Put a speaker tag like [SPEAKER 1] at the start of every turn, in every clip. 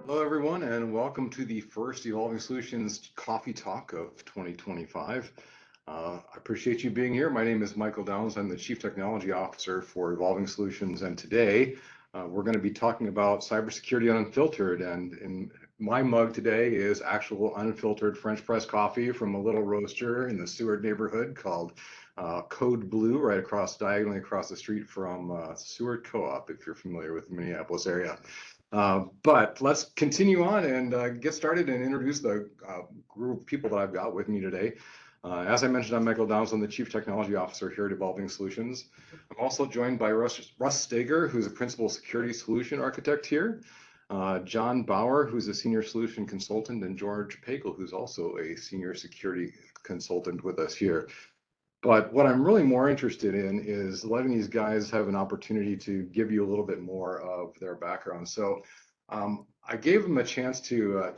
[SPEAKER 1] Hello, everyone, and welcome to the first Evolving Solutions Coffee Talk of 2025. I appreciate you being here. My name is Michael Downs. I'm the Chief Technology Officer for Evolving Solutions, and today we're going to be talking about cybersecurity unfiltered. And in my mug today is actual unfiltered French press coffee from a little roaster in the Seward neighborhood called Code Blue, right diagonally across the street from Seward Co-op, if you're familiar with the Minneapolis area. But let's continue on and get started and introduce the group of people that I've got with me today. As I mentioned, I'm Michael Downs. I'm the Chief Technology Officer here at Evolving Solutions. I'm also joined by Russ Staiger, who's a Principal Security Solution Architect here, John Bauer, who's a Senior Solution Consultant, and George Pagel, who's also a Senior Security Consultant with us here. But what I'm really more interested in is letting these guys have an opportunity to give you a little bit more of their background. So I gave them a chance to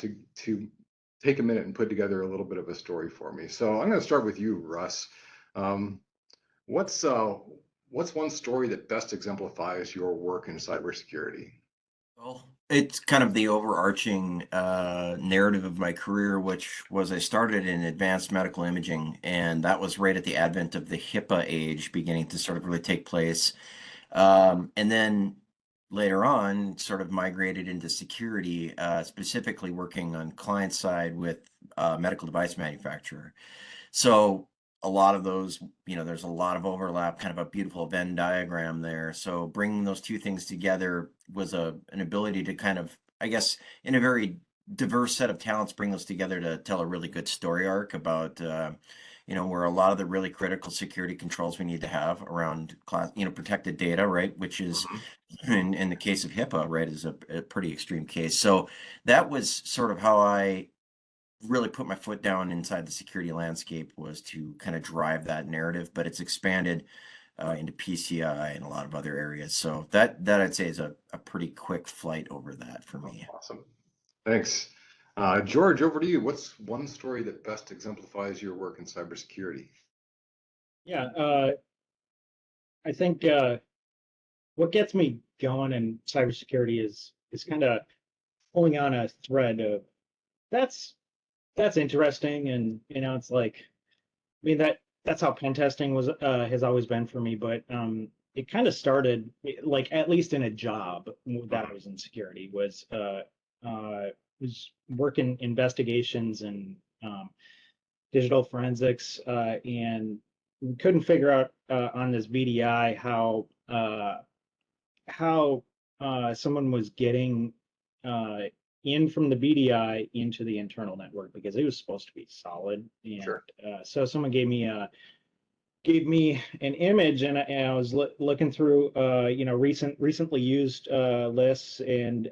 [SPEAKER 1] take a minute and put together a little bit of a story for me. So I'm going to start with you, Russ. What's one story that best exemplifies your work in cybersecurity?
[SPEAKER 2] Well, it's kind of the overarching narrative of my career, which was I started in advanced medical imaging, and that was right at the advent of the HIPAA age beginning to sort of really take place. And then later on, sort of migrated into security, specifically working on client side with medical device manufacturer. So a lot of those, there's a lot of overlap, kind of a beautiful Venn diagram there. So bringing those two things together was an ability to kind of, I guess, in a very diverse set of talents, bring those together to tell a really good story arc about, where a lot of the really critical security controls we need to have around protected data, right? Which is, in the case of HIPAA, right, is a pretty extreme case. So that was sort of how I really put my foot down inside the security landscape, was to kind of drive that narrative, but it's expanded into PCI and a lot of other areas. So that I'd say is a pretty quick flight over that for me.
[SPEAKER 1] Awesome. Thanks. George, over to you. What's one story that best exemplifies your work in cybersecurity?
[SPEAKER 3] Yeah, I think what gets me going in cybersecurity is kind of pulling on a thread of that's interesting, and it's like, I mean, that's how pen testing was has always been for me, but it kind of started like, at least in a job that I was in security, was working investigations and digital forensics, and we couldn't figure out on this VDI how someone was getting in from the VDI into the internal network, because it was supposed to be solid. And
[SPEAKER 1] Sure.
[SPEAKER 3] So someone gave me an image, and I was looking through recently used lists, and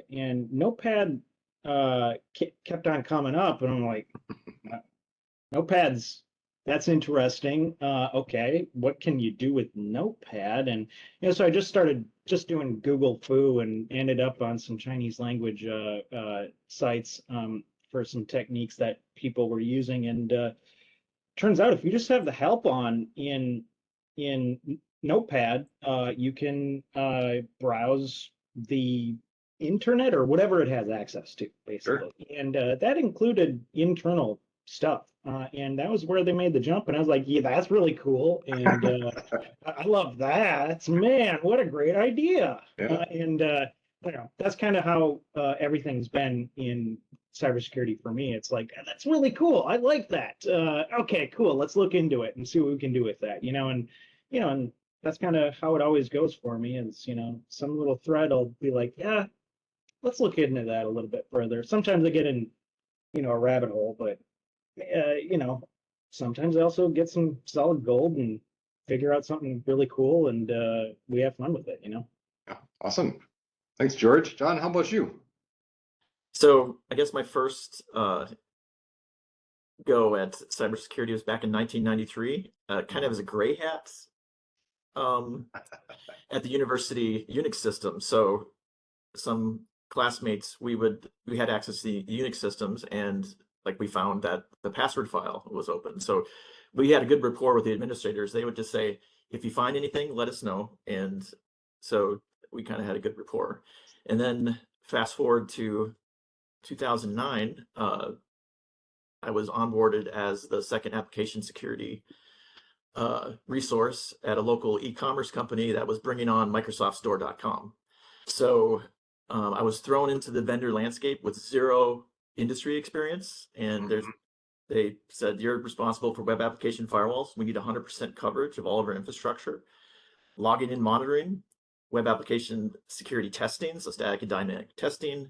[SPEAKER 3] Notepad kept on coming up, and I'm like, Notepad's, that's interesting. Okay, what can you do with Notepad? And so I just started doing Google Foo, and ended up on some Chinese language sites for some techniques that people were using. And turns out, if you just have the help on in Notepad, you can browse the internet or whatever it has access to, basically. Sure. And that included internal stuff, and that was where they made the jump. And I was like, yeah, that's really cool, and I love that. Man, what a great idea. Yeah. And that's kind of how everything's been in cybersecurity for me. It's like, that's really cool, I like that. Okay, cool, let's look into it and see what we can do with that. And that's kind of how it always goes for me. Is some little thread will be like, yeah, let's look into that a little bit further. Sometimes I get in a rabbit hole, but sometimes I also get some solid gold and figure out something really cool, and we have fun with it.
[SPEAKER 1] Yeah, awesome. Thanks, George. John, how about you?
[SPEAKER 4] So I guess my first go at cybersecurity was back in 1993, kind of as a gray hat at the university Unix system. So some classmates, we had access to the Unix systems, and like we found that the password file was open. So we had a good rapport with the administrators. They would just say, if you find anything, let us know. And so we kind of had a good rapport. And then fast forward to 2009, I was onboarded as the second application security resource at a local e-commerce company that was bringing on MicrosoftStore.com. So I was thrown into the vendor landscape with zero industry experience, and they said, you're responsible for web application firewalls. We need 100% coverage of all of our infrastructure, logging in monitoring, web application security testing, so static and dynamic testing.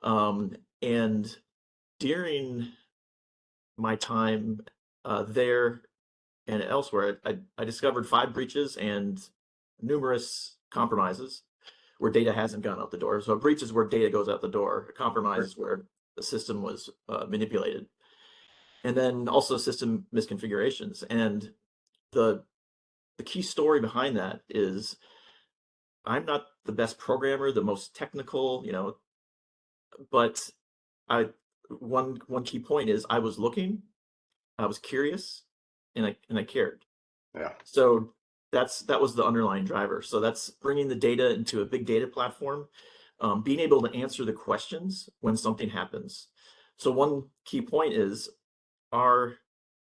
[SPEAKER 4] And during my time there and elsewhere, I discovered 5 breaches and numerous compromises where data hasn't gone out the door. So a breach is where data goes out the door. A compromise is where the system was manipulated. And then also system misconfigurations. And the key story behind that is I'm not the best programmer, the most technical, but one key point is I was looking, I was curious, and I cared.
[SPEAKER 1] Yeah.
[SPEAKER 4] So that was the underlying driver. So that's bringing the data into a big data platform, being able to answer the questions when something happens. So one key point is our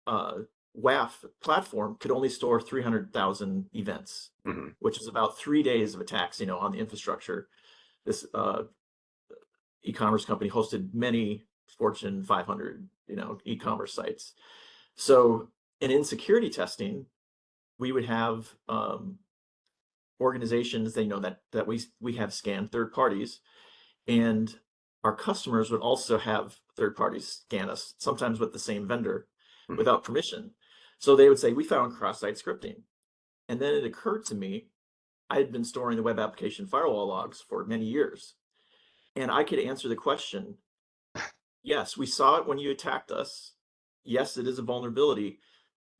[SPEAKER 4] WAF platform could only store 300,000 events, which is about 3 days of attacks, on the infrastructure. This e-commerce company hosted many Fortune 500, e-commerce sites. So, and in security testing, we would have organizations, they know that we have scanned third parties, and our customers would also have third parties scan us, sometimes with the same vendor without permission. So they would say, we found cross-site scripting. And then it occurred to me, I had been storing the web application firewall logs for many years. And I could answer the question, yes, we saw it when you attacked us. Yes, it is a vulnerability,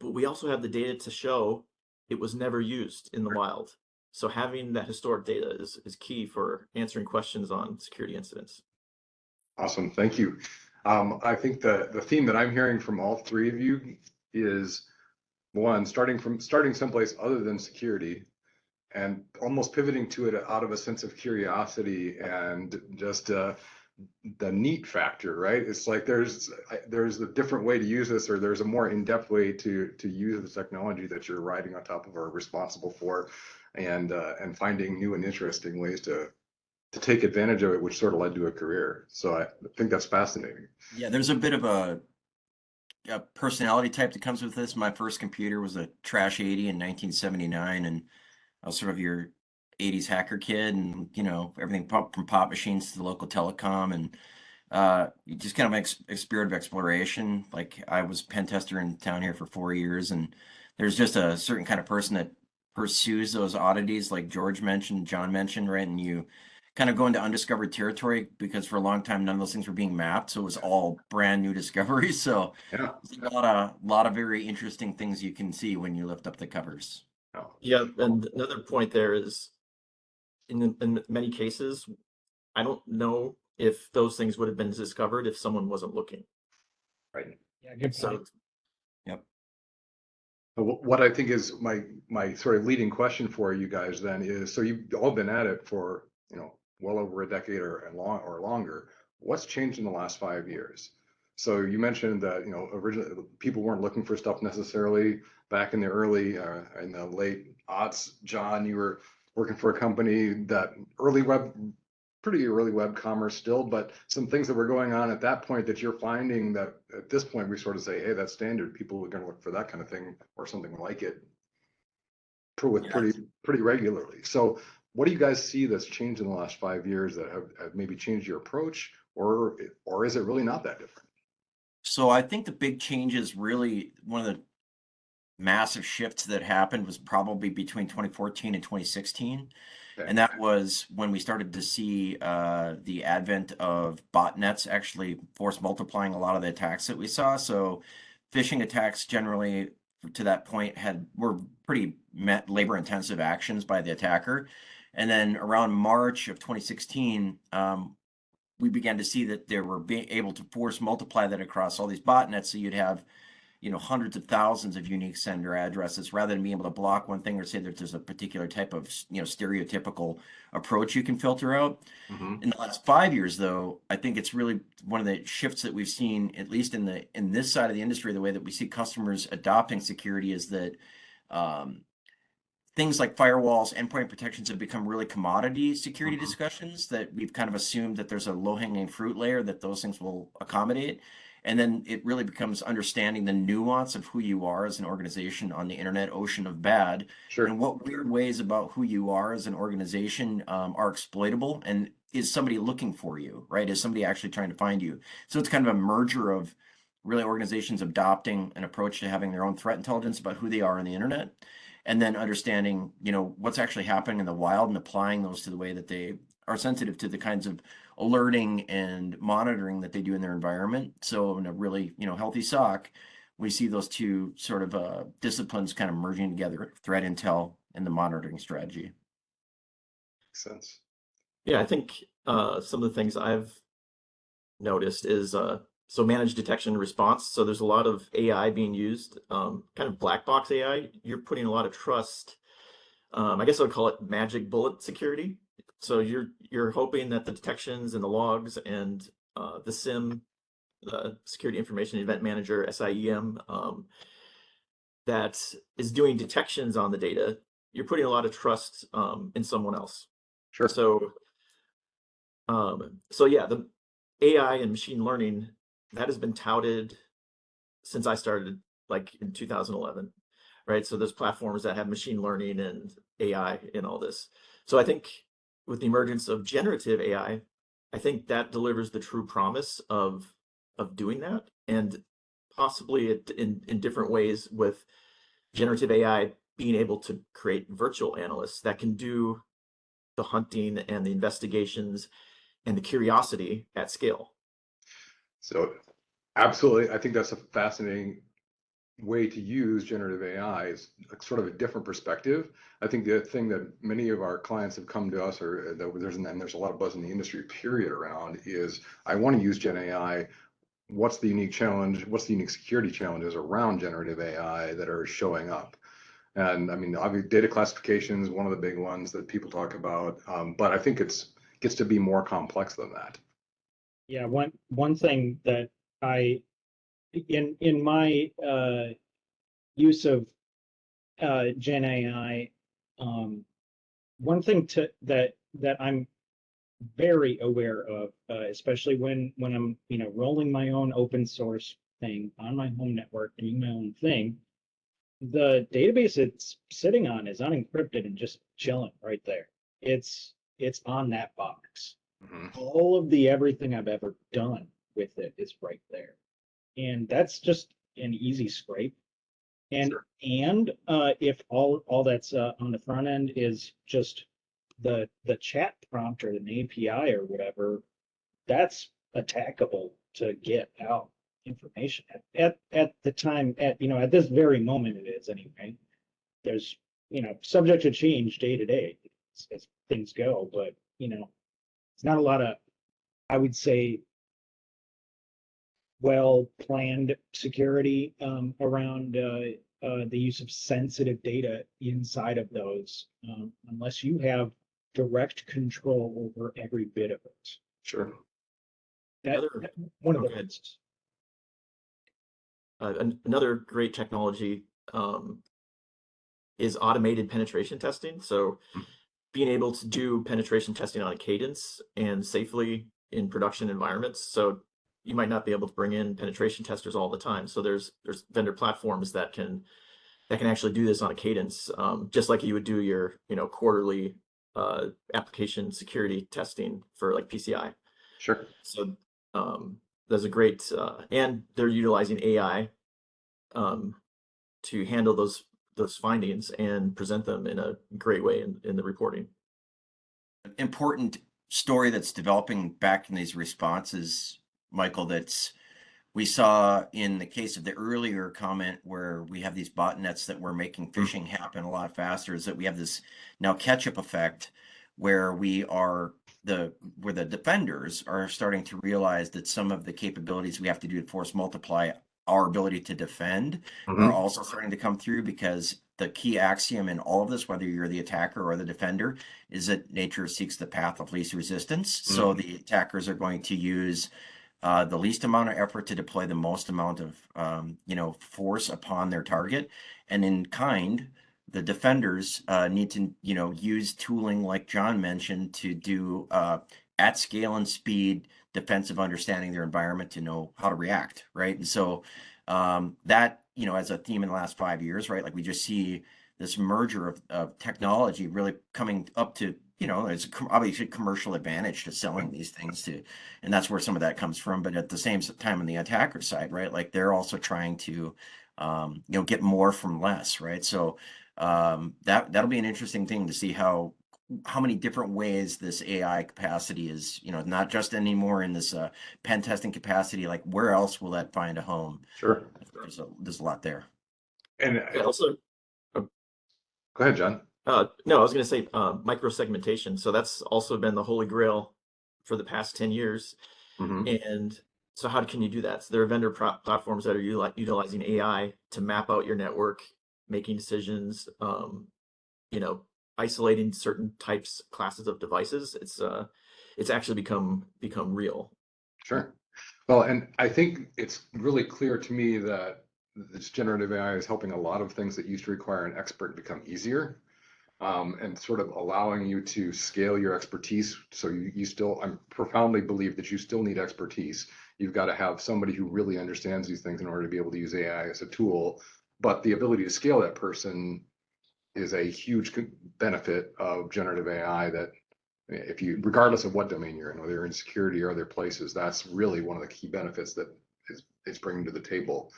[SPEAKER 4] but we also have the data to show it was never used in the wild. So having that historic data is key for answering questions on security incidents.
[SPEAKER 1] Awesome, thank you. I think the theme that I'm hearing from all 3 of you is one, starting someplace other than security and almost pivoting to it out of a sense of curiosity and just the neat factor, right? It's like there's a different way to use this, or there's a more in-depth way to use the technology that you're riding on top of or responsible for, and finding new and interesting ways to take advantage of it, which sort of led to a career. So I think that's fascinating.
[SPEAKER 2] Yeah, there's a bit of a personality type that comes with this. My first computer was a Trash 80 in 1979, and I was sort of your 80s hacker kid, and everything from pop machines to the local telecom, and just kind of a spirit of exploration. Like, I was pen tester in town here for 4 years, and there's just a certain kind of person that pursues those oddities, like John mentioned, right? And you kind of go into undiscovered territory, because for a long time none of those things were being mapped, so it was all brand new discoveries. So
[SPEAKER 1] yeah,
[SPEAKER 2] there's a lot of very interesting things you can see when you lift up the covers.
[SPEAKER 4] Yeah, and another point there is, in many cases, I don't know if those things would have been discovered if someone wasn't looking.
[SPEAKER 1] Right.
[SPEAKER 3] Yeah, good point.
[SPEAKER 4] So,
[SPEAKER 2] Yep.
[SPEAKER 1] What I think is my sort of leading question for you guys then is, so you've all been at it for well over a decade or longer. What's changed in the last 5 years? So you mentioned that originally people weren't looking for stuff necessarily back in the in the late aughts. John, you were working for a company that pretty early web commerce still, but some things that were going on at that point that you're finding that at this point we sort of say, hey, that's standard. People are going to look for that kind of thing or something like it pretty regularly. So what do you guys see that's changed in the last 5 years that have maybe changed your approach, or is it really not that different?
[SPEAKER 2] So I think the big change is really one of the massive shifts that happened was probably between 2014 and 2016.
[SPEAKER 1] Okay.
[SPEAKER 2] And that was when we started to see the advent of botnets actually force multiplying a lot of the attacks that we saw. So phishing attacks generally to that point were pretty labor intensive actions by the attacker. And then around March of 2016, we began to see that they were being able to force multiply that across all these botnets. So you'd have hundreds of thousands of unique sender addresses, rather than being able to block one thing or say that there's a particular type of stereotypical approach you can filter out.
[SPEAKER 1] Mhm.
[SPEAKER 2] In the last 5 years, though, I think it's really one of the shifts that we've seen, at least in this side of the industry, the way that we see customers adopting security is that things like firewalls, endpoint protections have become really commodity security
[SPEAKER 1] Mhm.
[SPEAKER 2] discussions that we've kind of assumed that there's a low-hanging fruit layer that those things will accommodate. And then it really becomes understanding the nuance of who you are as an organization on the internet ocean of bad,
[SPEAKER 1] Sure.
[SPEAKER 2] and what weird ways about who you are as an organization are exploitable, and is somebody looking for you, right? Is somebody actually trying to find you? So it's kind of a merger of really organizations adopting an approach to having their own threat intelligence about who they are on the internet, and then understanding, what's actually happening in the wild and applying those to the way that they are sensitive to the kinds of alerting and monitoring that they do in their environment. So in a really, healthy SOC, we see those two sort of disciplines kind of merging together, threat intel and the monitoring strategy.
[SPEAKER 1] Makes sense.
[SPEAKER 4] Yeah, I think some of the things I've noticed is so managed detection and response. So there's a lot of AI being used, kind of black box AI. You're putting a lot of trust. I guess I would call it magic bullet security. So you're hoping that the detections and the logs and the SIM, the Security Information Event Manager, SIEM, that is doing detections on the data. You're putting a lot of trust in someone else.
[SPEAKER 1] Sure.
[SPEAKER 4] So yeah, the AI and machine learning, that has been touted since I started, like in 2011, right? So there's platforms that have machine learning and AI in all this. So I think with the emergence of generative AI, I think that delivers the true promise of doing that, and possibly in different ways, with generative AI being able to create virtual analysts that can do the hunting and the investigations and the curiosity at scale.
[SPEAKER 1] So absolutely, I think that's a fascinating way to use generative AI. Is sort of a different perspective. I think the thing that many of our clients have come to us, or that there's a lot of buzz in the industry period around, is I want to use Gen AI. What's the unique challenge? What's the unique security challenges around generative AI that are showing up? And I mean, obviously, data classification is one of the big ones that people talk about, but I think gets to be more complex than that.
[SPEAKER 3] Yeah, one thing that I in my use of Gen AI, one thing that I'm very aware of, especially when I'm rolling my own open source thing on my home network, doing my own thing, the database it's sitting on is unencrypted and just chilling right there. It's on that box.
[SPEAKER 1] Mhm.
[SPEAKER 3] All of the everything I've ever done with it is right there, and that's just an easy scrape. And
[SPEAKER 1] Sure.
[SPEAKER 3] if all that's on the front end is just the chat prompt or an API or whatever, that's attackable to get out information at the time, at this very moment it is anyway. There's subject to change day to day as things go, but it's not a lot of, I would say, well planned security around the use of sensitive data inside of those, unless you have direct control over every bit of it.
[SPEAKER 1] Sure.
[SPEAKER 3] That one of the risks.
[SPEAKER 4] Another great technology is automated penetration testing. So being able to do penetration testing on a cadence and safely in production environments. So you might not be able to bring in penetration testers all the time. So there's vendor platforms that can actually do this on a cadence, just like you would do your quarterly application security testing for like PCI.
[SPEAKER 1] Sure.
[SPEAKER 4] So there's a great and they're utilizing AI to handle those findings and present them in a great way in the reporting.
[SPEAKER 2] Important story that's developing back in these responses, Michael, we saw in the case of the earlier comment where we have these botnets that were making phishing happen a lot faster, is that we have this now catch-up effect where where the defenders are starting to realize that some of the capabilities we have to do to force multiply our ability to defend are also starting to come through, because the key axiom in all of this, whether you're the attacker or the defender, is that nature seeks the path of least resistance. So the attackers are going to use the least amount of effort to deploy the most amount of force upon their target, and in kind, the defenders need to use tooling like John mentioned to do at scale and speed defensive understanding their environment to know how to react, right? And so that as a theme in the last 5 years, right, like we just see this merger of technology really coming up to it's obviously commercial advantage to selling these things to, and that's where some of that comes from. But at the same time on the attacker side, right, like they're also trying to get more from less, right? So that'll be an interesting thing to see how many different ways this AI capacity is, not just anymore in this pen testing capacity. Like where else will that find a home?
[SPEAKER 1] Sure.
[SPEAKER 2] There's a lot there.
[SPEAKER 1] And
[SPEAKER 4] also,
[SPEAKER 1] go ahead, John.
[SPEAKER 4] No, I was going to say micro segmentation. So that's also been the holy grail for the past 10 years. And so how can you do that? So there are vendor platforms that are utilizing AI to map out your network, making decisions, isolating certain classes of devices. It's actually become real.
[SPEAKER 1] Sure. Well, and I think it's really clear to me that this generative AI is helping a lot of things that used to require an expert become easier. And sort of allowing you to scale your expertise. So you still, I profoundly believe that you still need expertise. You've got to have somebody who really understands these things in order to be able to use AI as a tool. But the ability to scale that person is a huge benefit of generative AI that if you, regardless of what domain you're in, whether you're in security or other places, that's really one of the key benefits that it's bringing to the table.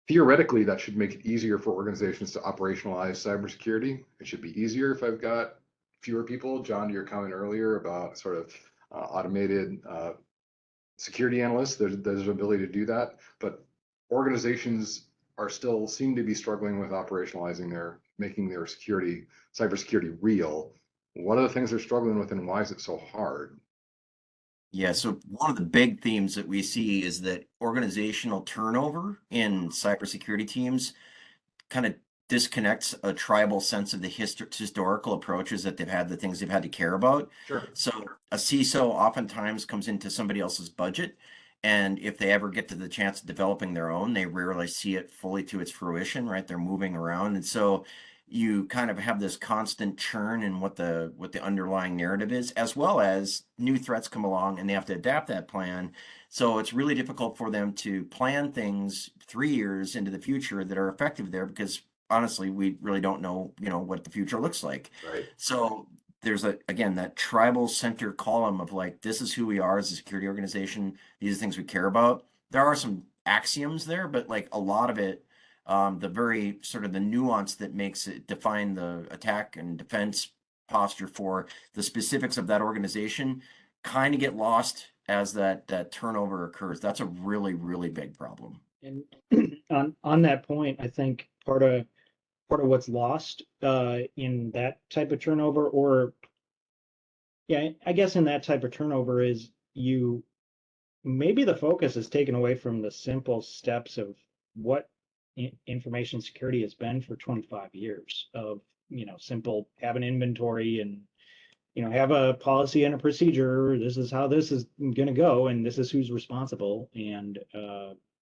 [SPEAKER 1] Theoretically, that should make it easier for organizations to operationalize cybersecurity. It should be easier if I've got fewer people. John, to your comment earlier about sort of automated security analysts, there's an ability to do that, but organizations are still seem to be struggling with operationalizing making their cybersecurity real. What are the things they're struggling with, and why is it so hard?
[SPEAKER 2] Yeah, so one of the big themes that we see is that organizational turnover in cybersecurity teams kind of disconnects a tribal sense of the historical approaches that they've had, the things they've had to care about.
[SPEAKER 1] Sure.
[SPEAKER 2] So a CISO oftentimes comes into somebody else's budget, and if they ever get to the chance of developing their own, they rarely see it fully to its fruition, right? They're moving around, and so you kind of have this constant churn in what the underlying narrative is, as well as new threats come along and they have to adapt that plan. So it's really difficult for them to plan things 3 years into the future that are effective there, because honestly, we really don't know, what the future looks like.
[SPEAKER 1] Right.
[SPEAKER 2] So there's again, that tribal center column of like, this is who we are as a security organization. These are things we care about. There are some axioms there, but like a lot of it, the very sort of the nuance that makes it define the attack and defense posture for the specifics of that organization kind of get lost as that turnover occurs. That's a really, really big problem.
[SPEAKER 3] And on that point, I think part of what's lost in that type of turnover, or I guess in that type of turnover, is maybe the focus is taken away from the simple steps of what information security has been for 25 years of, simple have an inventory and, have a policy and a procedure. This is how this is going to go, and this is who's responsible. And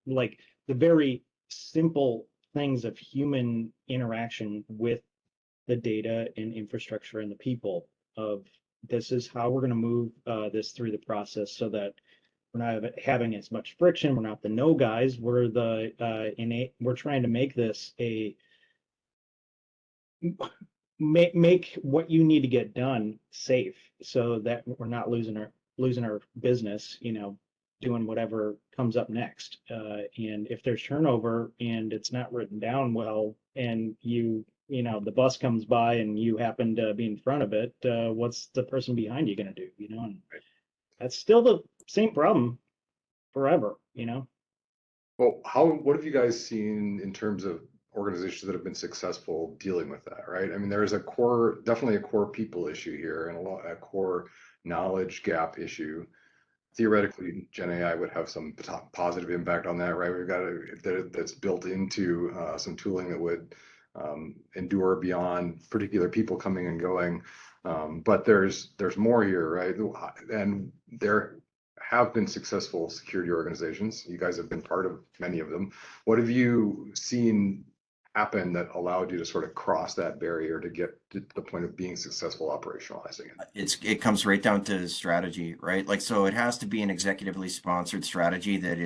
[SPEAKER 3] like the very simple things of human interaction with the data and infrastructure and the people of this is how we're going to move this through the process so that we're not having as much friction. We're not the no guys. We're the innate. We're trying to make this make what you need to get done safe, so that we're not losing our business. Doing whatever comes up next. And if there's turnover and it's not written down well, and the bus comes by and you happen to be in front of it, what's the person behind you going to do? And that's still the same problem forever.
[SPEAKER 1] Well, what have you guys seen in terms of organizations that have been successful dealing with that, right? I mean, there's definitely a core people issue here, and a core knowledge gap issue. theoretically, Gen AI would have some positive impact on that, right? We've got that's built into some tooling that would endure beyond particular people coming and going. But there's more here, right? And there have been successful security organizations. You guys have been part of many of them. What have you seen happen that allowed you to sort of cross that barrier to get to the point of being successful operationalizing it?
[SPEAKER 2] It comes right down to strategy, right? Like, so it has to be an executively sponsored strategy that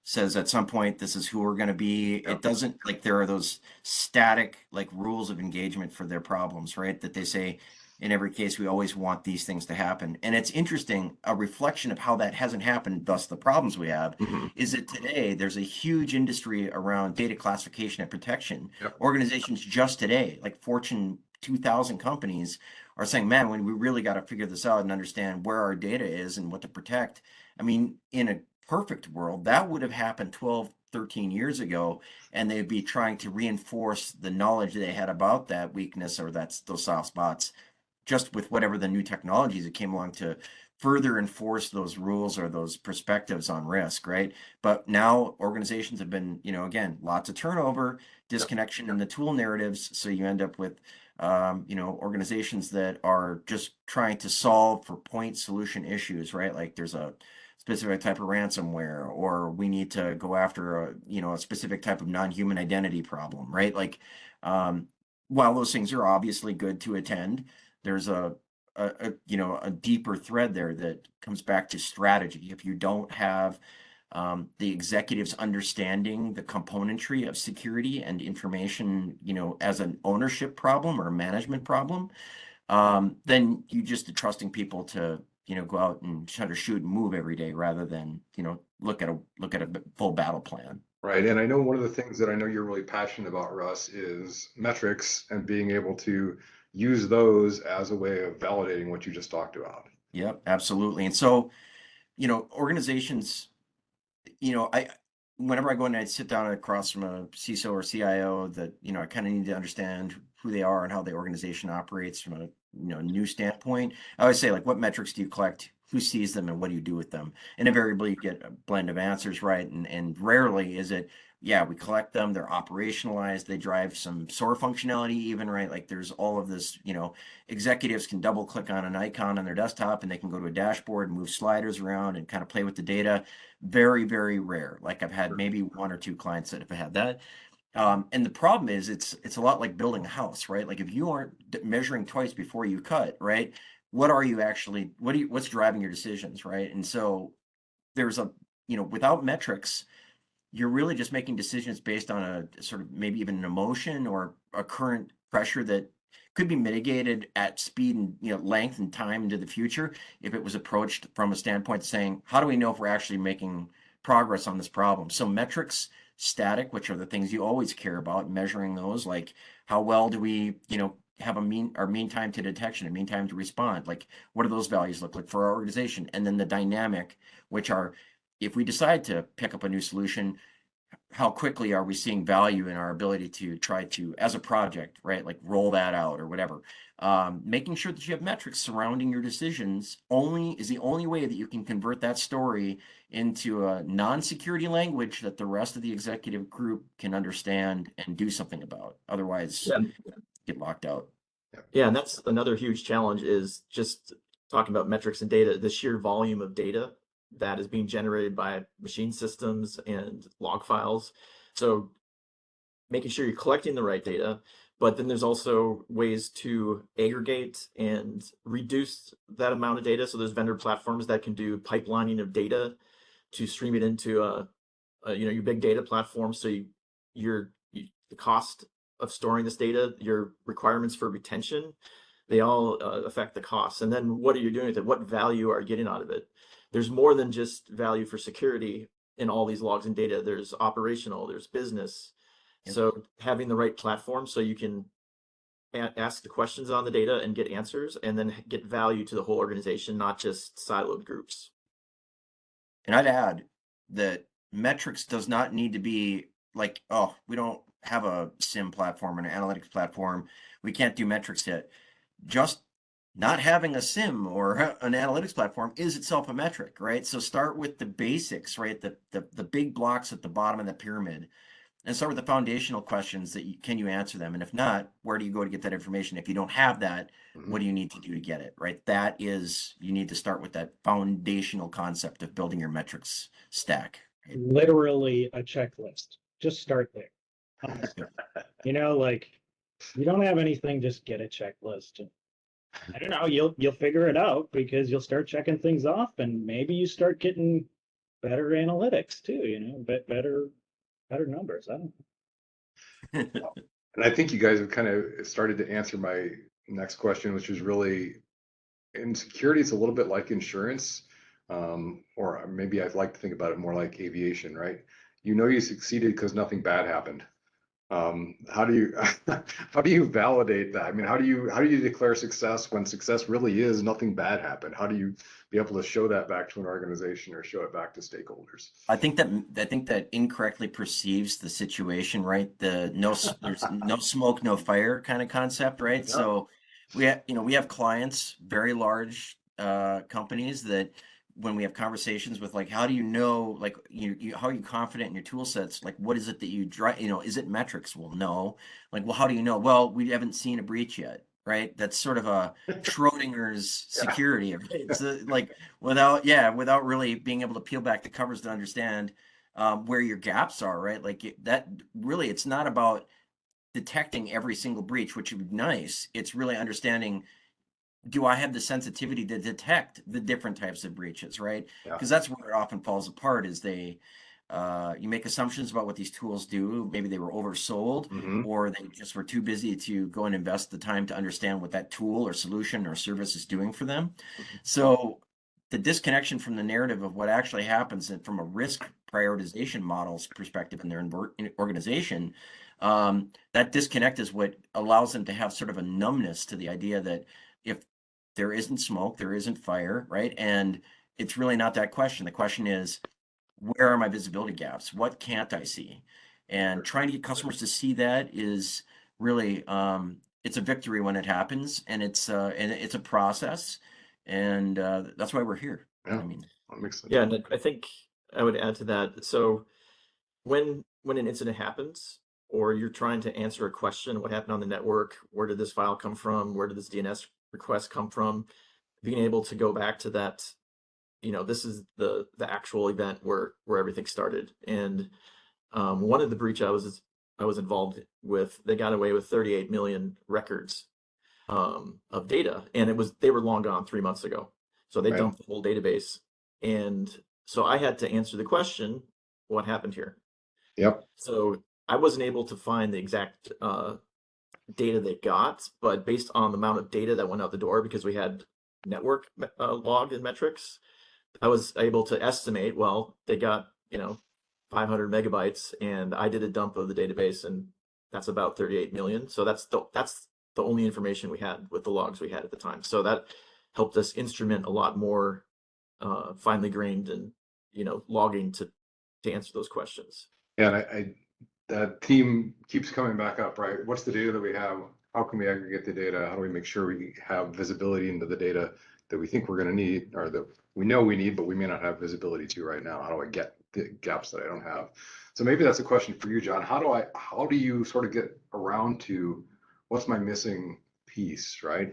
[SPEAKER 2] says at some point this is who we're going to be.
[SPEAKER 1] Yep.
[SPEAKER 2] It doesn't, like, there are those static like rules of engagement for their problems, right? That they say in every case we always want these things to happen. And it's interesting, a reflection of how that hasn't happened, thus the problems we have, is that today there's a huge industry around data classification and protection.
[SPEAKER 1] Yep.
[SPEAKER 2] Organizations just today, like Fortune 2000 companies, are saying, man, when we really got to figure this out and understand where our data is and what to protect. I mean, in a perfect world, that would have happened 12, 13 years ago, and they'd be trying to reinforce the knowledge they had about that weakness or those soft spots, just with whatever the new technologies that came along to further enforce those rules or those perspectives on risk, right? But now organizations have been, again, lots of turnover, disconnection in the tool narratives, so you end up with organizations that are just trying to solve for point solution issues, right? Like there's a specific type of ransomware, or we need to go after a specific type of non-human identity problem, right? Like, while those things are obviously good to attend, there's a deeper thread there that comes back to strategy. If you don't have the executives understanding the componentry of security and information, as an ownership problem or a management problem, then you just are trusting people to, go out and try to shoot and move every day rather than, look at a full battle plan.
[SPEAKER 1] Right. And I know one of the things that I know you're really passionate about, Russ, is metrics and being able to use those as a way of validating what you just talked about.
[SPEAKER 2] Yep, absolutely. And so, organizations, whenever I go in and I sit down across from a CISO or CIO, that, I kind of need to understand who they are and how the organization operates from a, new standpoint. I always say, like, what metrics do you collect? Who sees them and what do you do with them? And invariably you get a blend of answers, right? And rarely is it, yeah, we collect them, they're operationalized, they drive some SOAR functionality even, right? Like there's all of this, executives can double click on an icon on their desktop and they can go to a dashboard and move sliders around and kind of play with the data. Very, very rare. Like I've had maybe one or two clients that have had that. And the problem is it's a lot like building a house, right? Like if you aren't measuring twice before you cut, right? What are you actually, what's driving your decisions, right? And so there's without metrics, you're really just making decisions based on a sort of maybe even an emotion or a current pressure that could be mitigated at speed and length and time into the future if it was approached from a standpoint saying, how do we know if we're actually making progress on this problem? So metrics, static, which are the things you always care about, measuring those, like how well do we have our mean time to detection and mean time to respond, like what do those values look like for our organization? And then the dynamic, which are, if we decide to pick up a new solution, how quickly are we seeing value in our ability to try to, as a project, right, like roll that out or whatever. Making sure that you have metrics surrounding your decisions is the only way that you can convert that story into a non-security language that the rest of the executive group can understand and do something about. Otherwise, get locked out.
[SPEAKER 4] Yeah, and that's another huge challenge, is just talking about metrics and data, the sheer volume of data that is being generated by machine systems and log files. So making sure you're collecting the right data, but then there's also ways to aggregate and reduce that amount of data. So there's vendor platforms that can do pipelining of data to stream it into your big data platform. So the cost of storing this data, your requirements for retention, they all affect the cost. And then what are you doing with it? What value are you getting out of it? There's more than just value for security in all these logs and data. There's operational, there's business. Yep. So having the right platform so you can ask the questions on the data and get answers, and then get value to the whole organization, not just siloed groups.
[SPEAKER 2] And I'd add that metrics does not need to be like, oh, we don't have a SIM platform and an analytics platform, we can't do metrics yet. Just not having a SIM or an analytics platform is itself a metric, right? So start with the basics, right? The big blocks at the bottom of the pyramid, and start with the foundational questions that can you answer them? And if not, where do you go to get that information? If you don't have that, what do you need to do to get it, right? That is, you need to start with that foundational concept of building your metrics stack. Right?
[SPEAKER 3] Literally a checklist. Just start there. Honestly. You know, like you don't have anything, just get a checklist. I don't know, you'll figure it out because you'll start checking things off and maybe you start getting better analytics too, you know, better numbers. I don't know.
[SPEAKER 1] And I think you guys have kind of started to answer my next question, which is really in security, it's a little bit like insurance, or maybe I'd like to think about it more like aviation, right? You know you succeeded because nothing bad happened. How do you how do you validate that? I mean, how do you declare success when success really is nothing bad happened? How do you be able to show that back to an organization or show it back to stakeholders?
[SPEAKER 2] I think that incorrectly perceives the situation, right? There's no smoke, no fire kind of concept, right?
[SPEAKER 1] Yeah.
[SPEAKER 2] So we have clients, very large companies that when we have conversations with like, how do you know, like how are you confident in your tool sets? Like, what is it that you drive, is it metrics? Well, no. Like, well, how do you know? Well, we haven't seen a breach yet, right? That's sort of a Schrodinger's security. Right? It's like without really being able to peel back the covers to understand where your gaps are, right? Like that really, it's not about detecting every single breach, which would be nice. It's really understanding, do I have the sensitivity to detect the different types of breaches, right?
[SPEAKER 1] Yeah.
[SPEAKER 2] Because that's where it often falls apart is you make assumptions about what these tools do. Maybe they were oversold or they just were too busy to go and invest the time to understand what that tool or solution or service is doing for them. So the disconnection from the narrative of what actually happens and from a risk prioritization models perspective in their organization, that disconnect is what allows them to have sort of a numbness to the idea that if there isn't smoke, there isn't fire, right? And it's really not that question. The question is, where are my visibility gaps? What can't I see? And trying to get customers to see that is really, it's a victory when it happens, and it's a process, and that's why we're here.
[SPEAKER 1] Yeah,
[SPEAKER 2] I mean,
[SPEAKER 1] that makes sense.
[SPEAKER 4] Yeah, and I think I would add to that. So when an incident happens, or you're trying to answer a question, what happened on the network? Where did this file come from? Where did this DNS request come from? Being able to go back to that, this is the actual event where everything started. And one of the breach I was involved with, they got away with 38 million records of data, and they were long gone 3 months ago. So they dumped the whole database, and so I had to answer the question, what happened here?
[SPEAKER 1] Yep.
[SPEAKER 4] So I wasn't able to find the exact data they got, but based on the amount of data that went out the door, because we had network log and metrics, I was able to estimate, well, they got 500 megabytes, and I did a dump of the database, and that's about 38 million. So that's the only information we had with the logs we had at the time. So that helped us instrument a lot more finely grained and logging to answer those questions.
[SPEAKER 1] Yeah, and that theme keeps coming back up, right? What's the data that we have? How can we aggregate the data? How do we make sure we have visibility into the data that we think we're going to need, or that we know we need, but we may not have visibility to right now? How do I get the gaps that I don't have? So maybe that's a question for you, John. How do you sort of get around to what's my missing piece, right?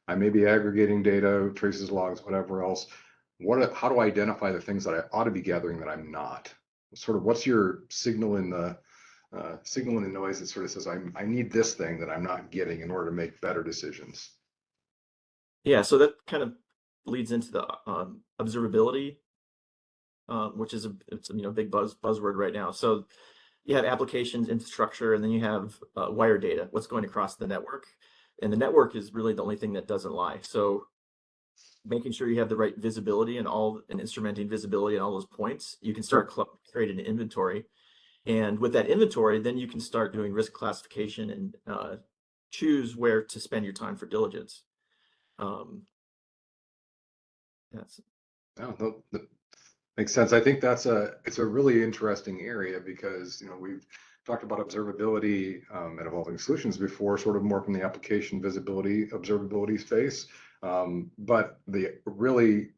[SPEAKER 1] I may be aggregating data, traces, logs, whatever else. How do I identify the things that I ought to be gathering that I'm not? Sort of what's your signal in the noise that sort of says I need this thing that I'm not getting in order to make better decisions?
[SPEAKER 4] Yeah, so that kind of leads into the observability, which is it's a big buzzword right now. So you have applications, infrastructure, and then you have wire data, what's going across the network. And the network is really the only thing that doesn't lie. So making sure you have the right visibility and instrumenting visibility in all those points, you can start creating an inventory. And with that inventory, then you can start doing risk classification and choose where to spend your time for diligence.
[SPEAKER 1] That makes sense. I think it's a really interesting area because we've talked about observability at Evolving Solutions before, sort of more from the application visibility, observability space. But the really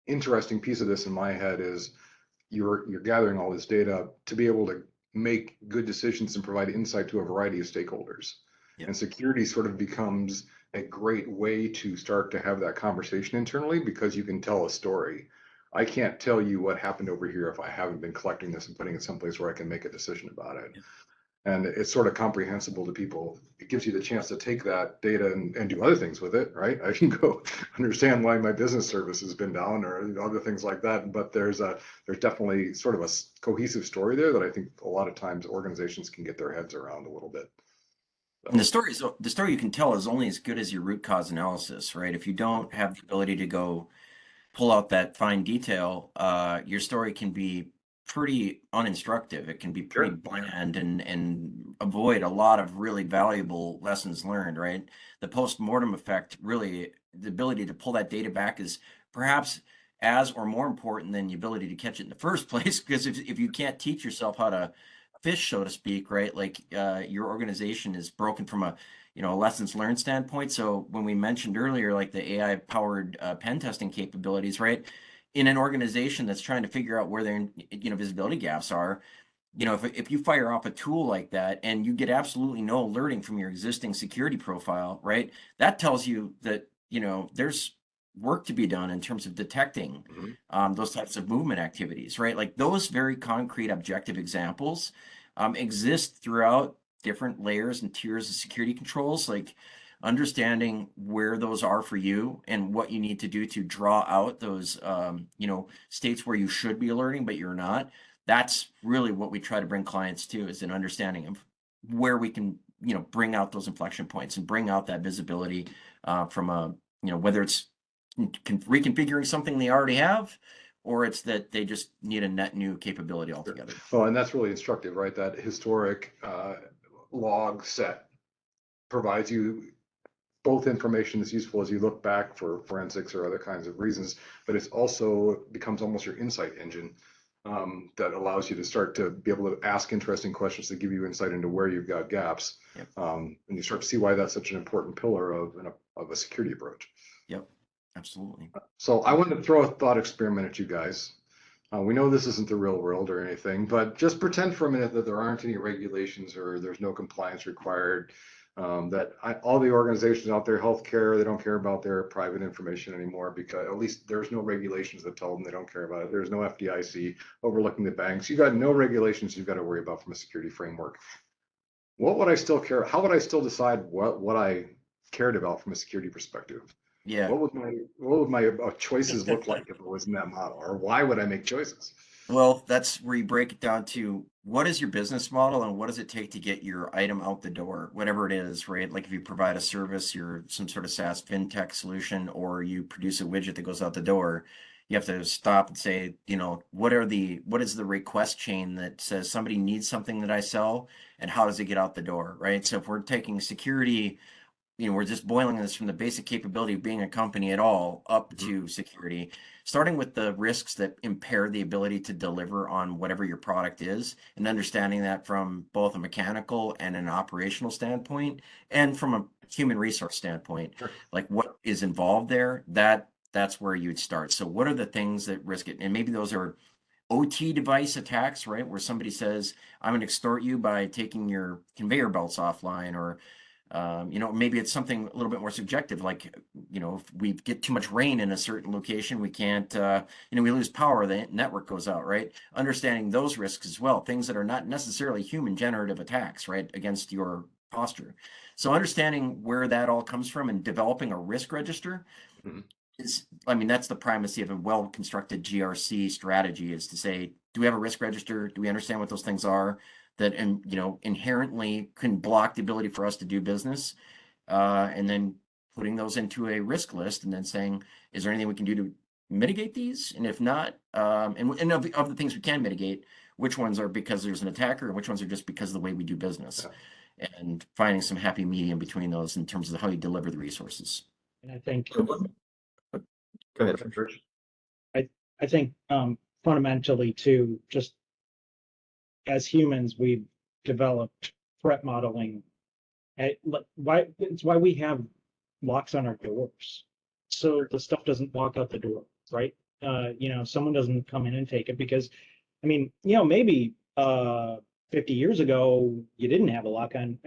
[SPEAKER 1] interesting piece of this in my head is you're gathering all this data to be able to make good decisions and provide insight to a variety of stakeholders.
[SPEAKER 2] Yep.
[SPEAKER 1] And security sort of becomes a great way to start to have that conversation internally, because you can tell a story. I can't tell you what happened over here if I haven't been collecting this and putting it someplace where I can make a decision about it.
[SPEAKER 2] Yep.
[SPEAKER 1] And it's sort of comprehensible to people. It gives you the chance to take that data and do other things with it, right? I can go understand why my business service has been down or other things like that. But there's definitely sort of a cohesive story there that I think a lot of times organizations can get their heads around a little bit.
[SPEAKER 2] And the story you can tell is only as good as your root cause analysis, right? If you don't have the ability to go pull out that fine detail, your story can be pretty uninstructive. It can be pretty bland and avoid a lot of really valuable lessons learned, right? The post-mortem effect, really, the ability to pull that data back is perhaps as or more important than the ability to catch it in the first place, because if you can't teach yourself how to fish, so to speak, right? Like your organization is broken from a lessons learned standpoint. So when we mentioned earlier, like the AI powered pen testing capabilities, right? In an organization that's trying to figure out where their visibility gaps are, if you fire off a tool like that and you get absolutely no alerting from your existing security profile, right? That tells you that there's work to be done in terms of detecting those types of movement activities, right? Like those very concrete objective examples exist throughout different layers and tiers of security controls, like understanding where those are for you and what you need to do to draw out those states where you should be alerting but you're not. That's really what we try to bring clients to, is an understanding of where we can bring out those inflection points and bring out that visibility from a whether it's reconfiguring something they already have, or it's that they just need a net new capability altogether.
[SPEAKER 1] Well, and that's really instructive, right? That historic log set provides you both information that's useful as you look back for forensics or other kinds of reasons, but it's also becomes almost your insight engine that allows you to start to be able to ask interesting questions that give you insight into where you've got gaps.
[SPEAKER 2] Yep.
[SPEAKER 1] And you start to see why that's such an important pillar of a security approach.
[SPEAKER 2] Yep, absolutely.
[SPEAKER 1] So I wanted to throw a thought experiment at you guys. We know this isn't the real world or anything, but just pretend for a minute that there aren't any regulations or there's no compliance required, that all the organizations out there, healthcare, they don't care about their private information anymore, because at least there's no regulations that tell them they don't care about it. There's no FDIC overlooking the banks. You got no regulations you've got to worry about from a security framework. What would I still care? How would I still decide what I cared about from a security perspective?
[SPEAKER 2] Yeah.
[SPEAKER 1] What would my choices look like if it was in that model, or why would I make choices?
[SPEAKER 2] Well, that's where you break it down to what is your business model and what does it take to get your item out the door, whatever it is, right? Like if you provide a service, you're some sort of SaaS fintech solution, or you produce a widget that goes out the door, you have to stop and say, what is the request chain that says somebody needs something that I sell, and how does it get out the door, right? So if we're taking security, we're just boiling this from the basic capability of being a company at all up to security, starting with the risks that impair the ability to deliver on whatever your product is, and understanding that from both a mechanical and an operational standpoint, and from a human resource standpoint.
[SPEAKER 1] Sure.
[SPEAKER 2] Like what is involved there, that's where you'd start. So what are the things that risk it? And maybe those are OT device attacks, right? Where somebody says, I'm going to extort you by taking your conveyor belts offline, or maybe it's something a little bit more subjective, like, if we get too much rain in a certain location, we can't, we lose power, the network goes out, right? Understanding those risks as well, things that are not necessarily human generative attacks, right, against your posture. So understanding where that all comes from and developing a risk register that's the primacy of a well-constructed GRC strategy, is to say, do we have a risk register? Do we understand what those things are that inherently can block the ability for us to do business, and then putting those into a risk list, and then saying, is there anything we can do to mitigate these? And if not, and of the things we can mitigate, which ones are because there's an attacker and which ones are just because of the way we do business, and finding some happy medium between those in terms of how you deliver the resources.
[SPEAKER 3] And I think,
[SPEAKER 4] Go ahead, Rich.
[SPEAKER 3] I think fundamentally too, just as humans, we've developed threat modeling. It's why we have locks on our doors. so the stuff doesn't walk out the door, right? Someone doesn't come in and take it because, I mean, maybe 50 years ago you didn't have a lock on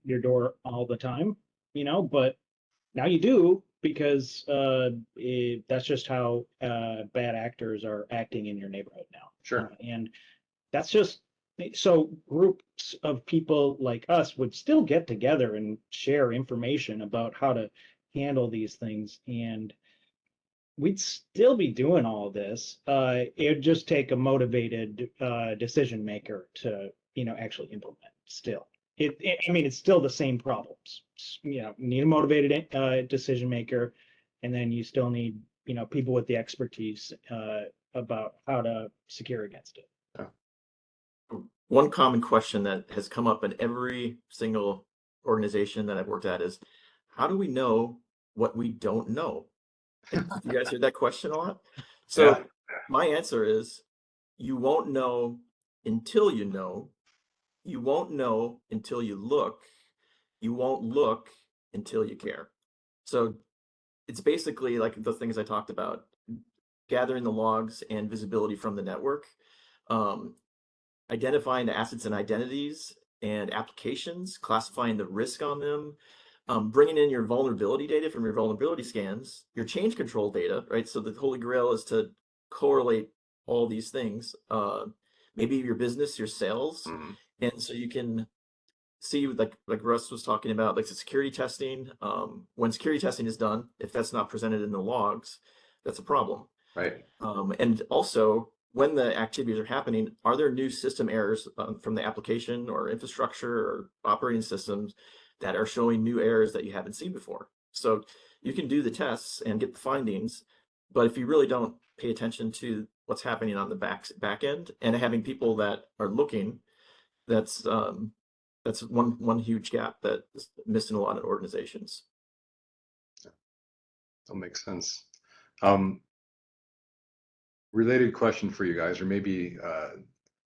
[SPEAKER 3] your door all the time, but now you do because that's just how bad actors are acting in your neighborhood now.
[SPEAKER 1] Sure.
[SPEAKER 3] And that's just so groups of people like us would still get together and share information about how to handle these things. And we'd still be doing all this. It'd just take a motivated decision maker to, actually implement still. I mean, it's still the same problems. You need a motivated decision maker, and then you still need, people with the expertise about how to secure against it.
[SPEAKER 4] One common question that has come up in every single organization that I've worked at is, how do we know what we don't know? You guys hear that question a lot? So
[SPEAKER 1] Yeah.
[SPEAKER 4] my answer is, you won't know until you know. You won't know until you look. You won't look until you care. So it's basically like the things I talked about, gathering the logs and visibility from the network, identifying the assets and identities and applications, classifying the risk on them, bringing in your vulnerability data from your vulnerability scans, your change control data, right? So the holy grail is to correlate all these things, maybe your business, your sales,
[SPEAKER 1] Mhm.
[SPEAKER 4] and so you can see, like Russ was talking about, like the security testing. When security testing is done, if that's not presented in the logs, that's a problem.
[SPEAKER 1] Right.
[SPEAKER 4] And also, when the activities are happening, are there new system errors from the application or infrastructure or operating systems that are showing new errors that you haven't seen before? So you can do the tests and get the findings, but if you really don't pay attention to what's happening on the back end and having people that are looking, that's one huge gap that is missed in a lot of organizations.
[SPEAKER 1] That makes sense. Related question for you guys, or maybe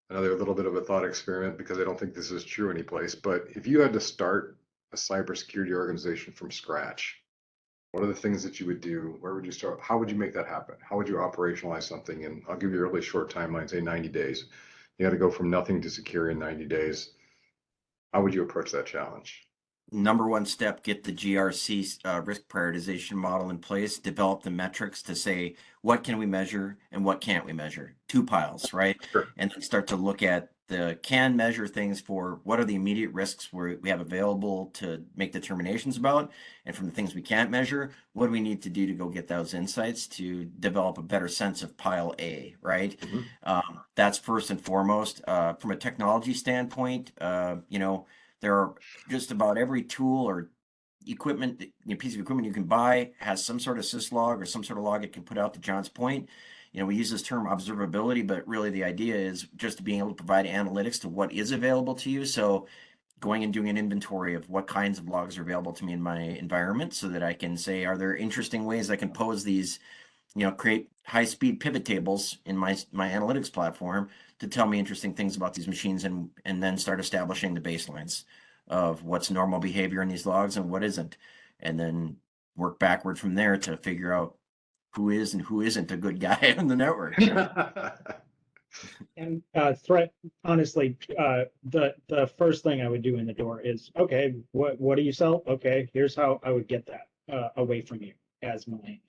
[SPEAKER 1] another little bit of a thought experiment, because I don't think this is true anyplace, but if you had to start a cybersecurity organization from scratch, what are the things that you would do? Where would you start? How would you make that happen? How would you operationalize something? And I'll give you a really short timeline, say 90 days. You got to go from nothing to secure in 90 days. How would you approach that challenge?
[SPEAKER 2] Number one step, get the GRC risk prioritization model in place, develop the metrics to say, what can we measure and what can't we measure? 2 piles, right?
[SPEAKER 1] Sure.
[SPEAKER 2] And then start to look at the can measure things for what are the immediate risks we have available to make determinations about. And from the things we can't measure, what do we need to do to go get those insights to develop a better sense of pile A, right?
[SPEAKER 1] Mm-hmm.
[SPEAKER 2] That's first and foremost. From a technology standpoint, there are just about every tool or equipment, piece of equipment you can buy has some sort of syslog or some sort of log it can put out. To John's point, we use this term observability, but really the idea is just being able to provide analytics to what is available to you. So going and doing an inventory of what kinds of logs are available to me in my environment so that I can say, are there interesting ways I can pose these, create high-speed pivot tables in my analytics platform to tell me interesting things about these machines, and then start establishing the baselines of what's normal behavior in these logs and what isn't, and then work backward from there to figure out who is and who isn't a good guy on the network.
[SPEAKER 3] And threat, honestly, the first thing I would do in the door is, okay, what do you sell? Okay, here's how I would get that away from you as my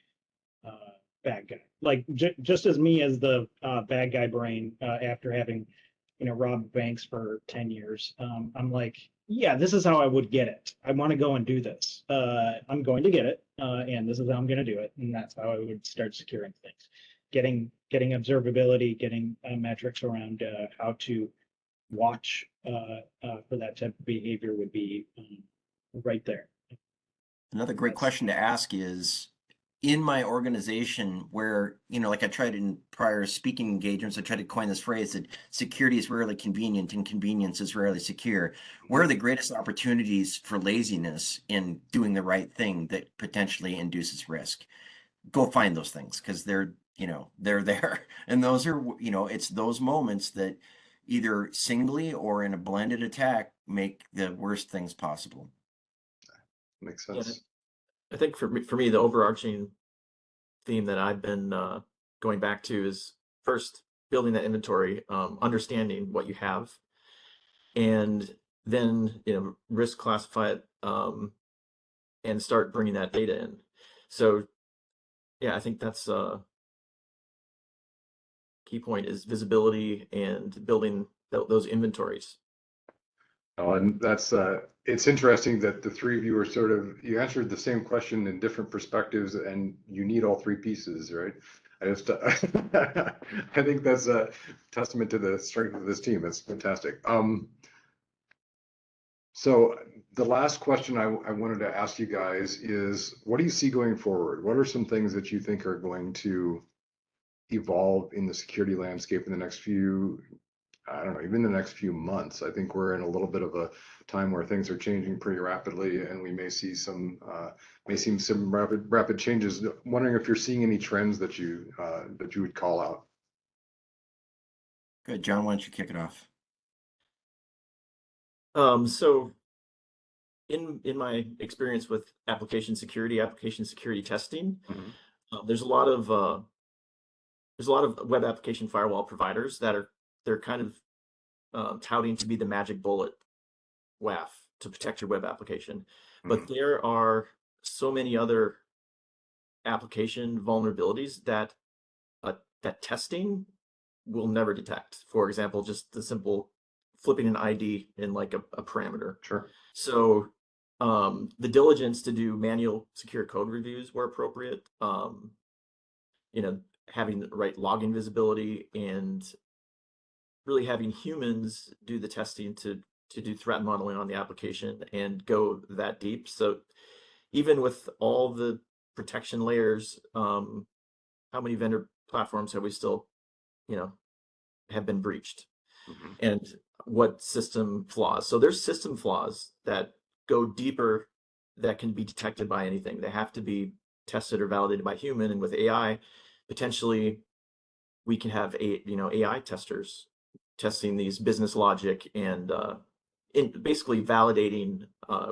[SPEAKER 3] bad guy. Like just as me as the bad guy brain after having robbed banks for 10 years. I'm like, yeah, this is how I would get it. I want to go and do this. I'm going to get it, and this is how I'm going to do it, and that's how I would start securing things. Getting observability, getting metrics around how to watch for that type of behavior would be right there.
[SPEAKER 2] Another great question to ask is, in my organization where, like I tried in prior speaking engagements, I tried to coin this phrase that security is rarely convenient and convenience is rarely secure. Where are the greatest opportunities for laziness in doing the right thing that potentially induces risk? Go find those things, because they're there. And those are, it's those moments that either singly or in a blended attack make the worst things possible.
[SPEAKER 1] Makes sense.
[SPEAKER 4] I think for me, the overarching theme that I've been going back to is first building that inventory, understanding what you have, and then risk classify it, and start bringing that data in. So yeah, I think that's a key point, is visibility and building those inventories.
[SPEAKER 1] Oh, and that's it's interesting that the three of you are you answered the same question in different perspectives, and you need all three pieces, right? I just I think that's a testament to the strength of this team. It's fantastic. So the last question I wanted to ask you guys is, what do you see going forward? What are some things that you think are going to evolve in the security landscape in the next few, I don't know, even the next few months? I think we're in a little bit of a time where things are changing pretty rapidly, and we may see some rapid changes. Wondering if you're seeing any trends that you would call out.
[SPEAKER 2] Good, John. Why don't you kick it off?
[SPEAKER 4] So in my experience with application security testing, there's a lot of web application firewall providers that they're kind of touting to be the magic bullet WAF to protect your web application. But there are so many other application vulnerabilities that that testing will never detect. For example, just the simple flipping an ID in like a parameter.
[SPEAKER 1] Sure.
[SPEAKER 4] So the diligence to do manual secure code reviews where appropriate, having the right login visibility, and really having humans do the testing to do threat modeling on the application and go that deep. So even with all the protection layers, how many vendor platforms have we still, have been breached? And what system flaws? So there's system flaws that go deeper, that can be detected by anything. They have to be tested or validated by human. And with AI, potentially we can have AI testers testing these business logic and basically validating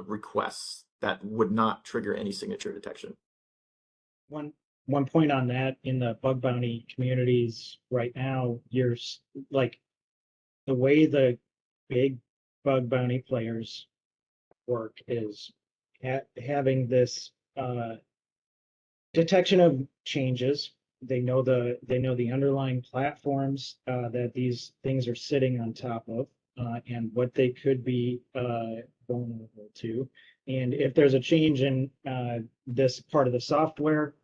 [SPEAKER 4] requests that would not trigger any signature detection.
[SPEAKER 3] One point on that, in the bug bounty communities right now, you're like, the way the big bug bounty players work is having this detection of changes. They know the underlying platforms that these things are sitting on top of, and what they could be vulnerable to. And if there's a change in this part of the software,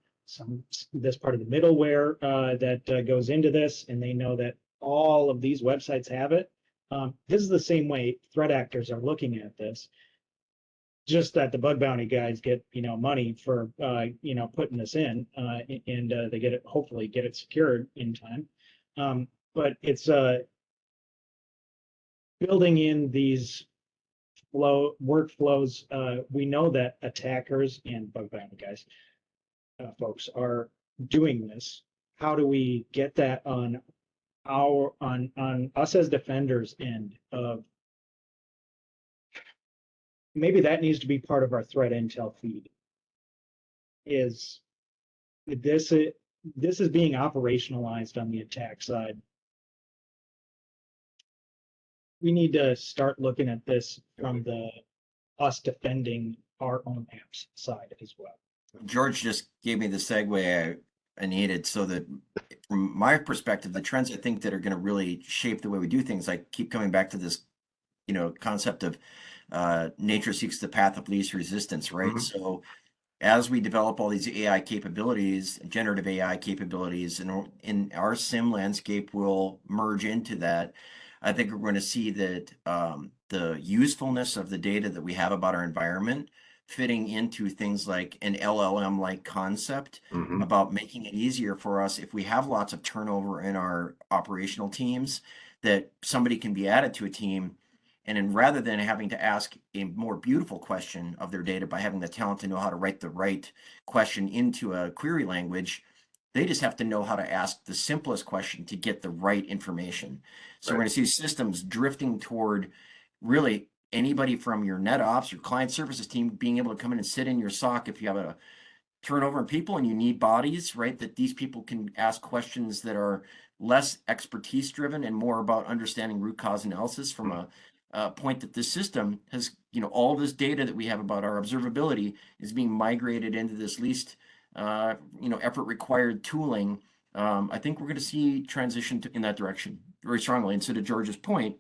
[SPEAKER 3] this part of the middleware that goes into this, and they know that all of these websites have it. This is the same way threat actors are looking at this. Just that the bug bounty guys get money for putting this in, and they hopefully get it secured in time. But it's building in these workflows. We know that attackers and bug bounty guys, folks, are doing this. How do we get that on us as defenders end of? Maybe that needs to be part of our threat intel feed. Is this is being operationalized on the attack side? We need to start looking at this from us defending our own apps side as well.
[SPEAKER 2] George just gave me the segue I needed, so that from my perspective, the trends I think that are going to really shape the way we do things, I keep coming back to this, concept of nature seeks the path of least resistance, right? So as we develop all these AI capabilities, generative AI capabilities, and in our SIM landscape will merge into that, I think we're going to see that the usefulness of the data that we have about our environment fitting into things like an LLM-like concept about making it easier for us, if we have lots of turnover in our operational teams, that somebody can be added to a team. And then rather than having to ask a more beautiful question of their data by having the talent to know how to write the right question into a query language, they just have to know how to ask the simplest question to get the right information. So we're going to see systems drifting toward really anybody from your NetOps, your client services team, being able to come in and sit in your SOC if you have a turnover in people and you need bodies, right? That these people can ask questions that are less expertise driven and more about understanding root cause analysis from a point that this system has, all this data that we have about our observability is being migrated into this least, effort required tooling. I think we're going to see transition in that direction very strongly. And so to George's point,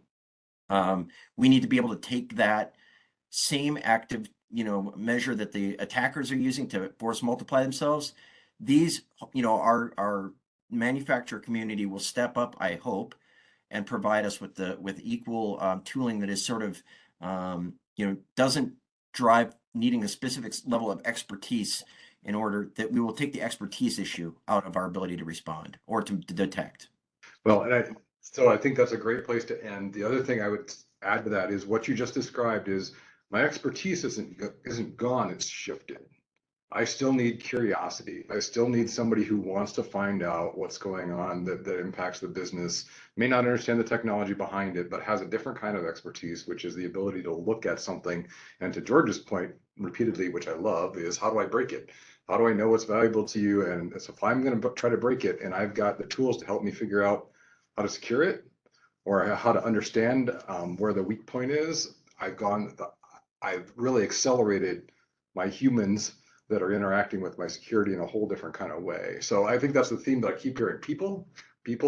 [SPEAKER 2] we need to be able to take that same active, measure that the attackers are using to force multiply themselves. These, our manufacturer community will step up, I hope, and provide us with equal tooling that is sort of, doesn't drive needing a specific level of expertise in order that we will take the expertise issue out of our ability to respond or to detect.
[SPEAKER 1] Well, so I think that's a great place to end. The other thing I would add to that is what you just described is my expertise isn't gone, it's shifted. I still need curiosity. I still need somebody who wants to find out what's going on that impacts the business, may not understand the technology behind it, but has a different kind of expertise, which is the ability to look at something. And to George's point repeatedly, which I love, is how do I break it? How do I know what's valuable to you? And so if I'm going to try to break it and I've got the tools to help me figure out how to secure it or how to understand where the weak point is, I've really accelerated my humans that are interacting with my security in a whole different kind of way. So I think that's the theme that I keep hearing. People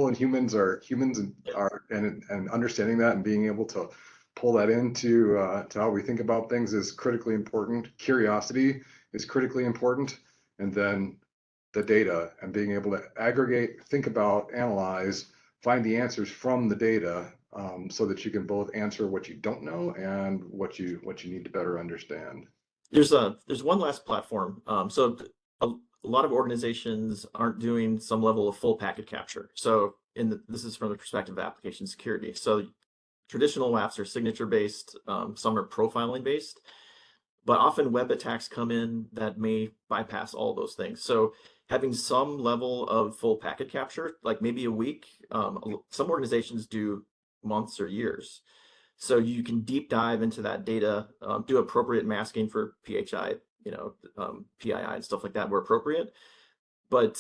[SPEAKER 1] and humans and understanding that and being able to pull that into to how we think about things is critically important. Curiosity is critically important. And then the data and being able to aggregate, think about, analyze, find the answers from the data so that you can both answer what you don't know and what you need to better understand.
[SPEAKER 4] There's one last platform. So a lot of organizations aren't doing some level of full packet capture. So this is from the perspective of application security. So traditional WAFs are signature based, some are profiling based, but often web attacks come in that may bypass all those things. So having some level of full packet capture, like maybe a week, some organizations do months or years. So you can deep dive into that data, do appropriate masking for PHI, PII and stuff like that where appropriate. But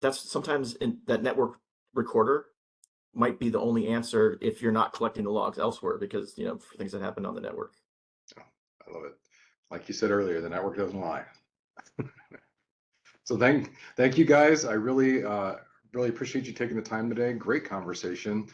[SPEAKER 4] that's sometimes that network recorder might be the only answer if you're not collecting the logs elsewhere because, for things that happen on the network.
[SPEAKER 1] Oh, I love it. Like you said earlier, the network doesn't lie. So thank you guys. I really appreciate you taking the time today. Great conversation.